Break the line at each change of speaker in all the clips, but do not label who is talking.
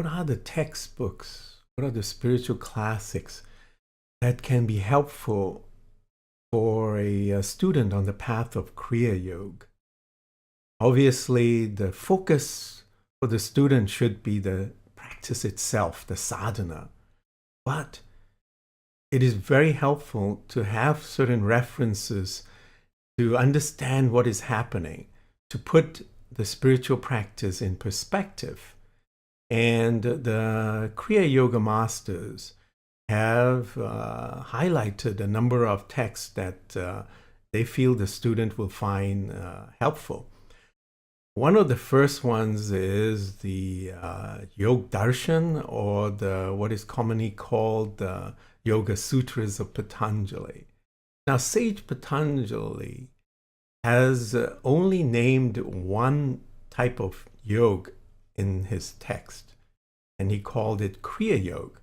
what are the textbooks, what are the spiritual classics that can be helpful for a student on the path of Kriya Yoga? Obviously, the focus for the student should be the practice itself, the sadhana. But it is very helpful to have certain references to understand what is happening, to put the spiritual practice in perspective. And the Kriya Yoga masters have highlighted a number of texts that they feel the student will find helpful. One of the first ones is the Yoga Darshan, or what is commonly called the Yoga Sutras of Patanjali. Now, Sage Patanjali has only named one type of yoga in his text, and he called it Kriya Yoga.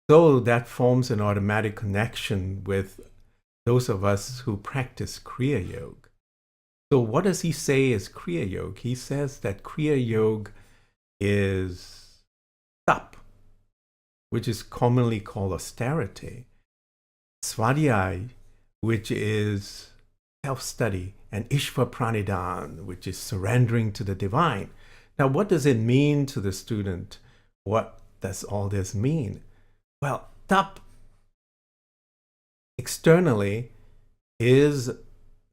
So that forms an automatic connection with those of us who practice Kriya Yoga. So what does he say is Kriya Yoga? He says that Kriya Yoga is tap, which is commonly called austerity, svadhyaya, which is self-study, and Ishvara Pranidhan, which is surrendering to the divine. Now, what does it mean to the student? What does all this mean? Well, tap externally is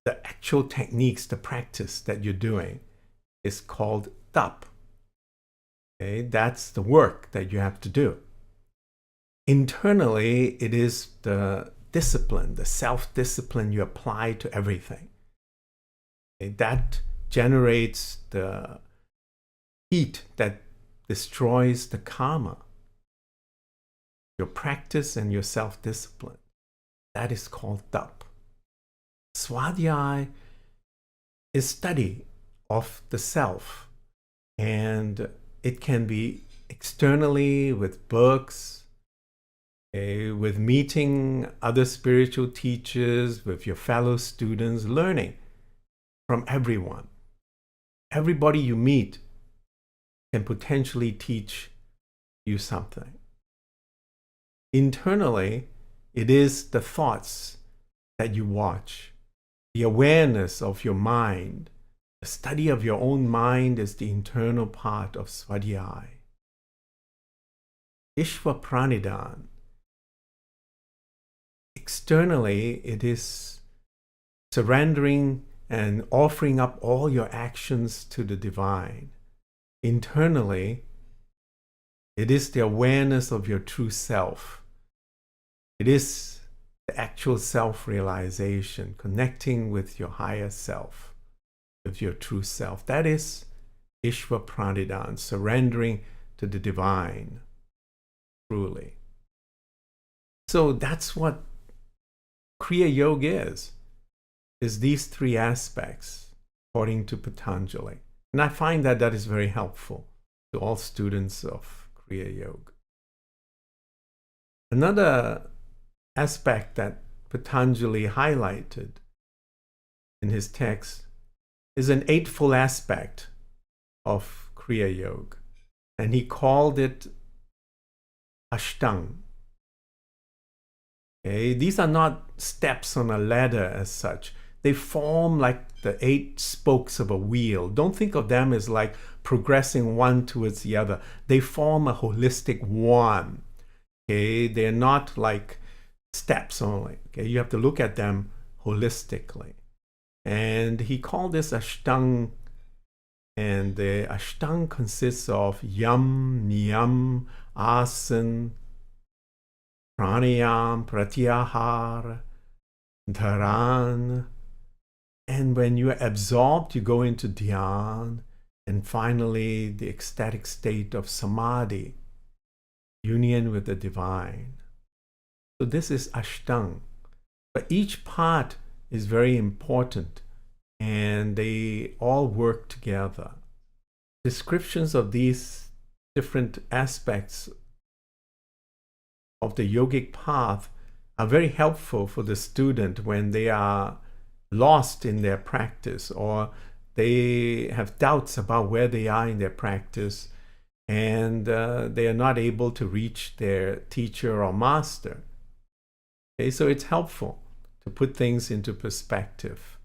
the actual techniques, the practice that you're doing is called tap. Okay, that's the work that you have to do. Internally, it is the discipline, the self-discipline you apply to everything. Okay, that generates the heat that destroys the karma. Your practice and your self-discipline. That is called tap. Svadhyaya is study of the self, and it can be externally with books, with meeting other spiritual teachers, with your fellow students, learning from everyone. Everybody you meet can potentially teach you something. Internally, it is the thoughts that you watch, the awareness of your mind. The study of your own mind is the internal part of svadhyaya. Ishvara Pranidhan. Externally, it is surrendering and offering up all your actions to the divine. Internally, it is the awareness of your true self. It is the actual self-realization, connecting with your higher self, with your true self. That is Ishvara Pranidhan, surrendering to the divine, truly. So that's what Kriya Yoga is these three aspects, according to Patanjali. And I find that that is very helpful to all students of Kriya Yoga. Another aspect that Patanjali highlighted in his text is an eightfold aspect of Kriya Yoga, and he called it Ashtang. Okay, these are not steps on a ladder as such. They form like the 8 spokes of a wheel. Don't think of them as like progressing one towards the other. They form a holistic one. Okay, they're not like steps only. Okay, you have to look at them holistically. And he called this Ashtang, and the Ashtang consists of Yam, Niyam, Asana, Pranayam, Pratyahara, Dharan. And when you are absorbed, you go into Dhyan, and finally the ecstatic state of Samadhi, union with the divine. So this is Ashtang. But each part is very important, and they all work together. Descriptions of these different aspects of the yogic path are very helpful for the student when they are lost in their practice, or they have doubts about where they are in their practice. and they are not able to reach their teacher or master. Okay, so it's helpful to put things into perspective.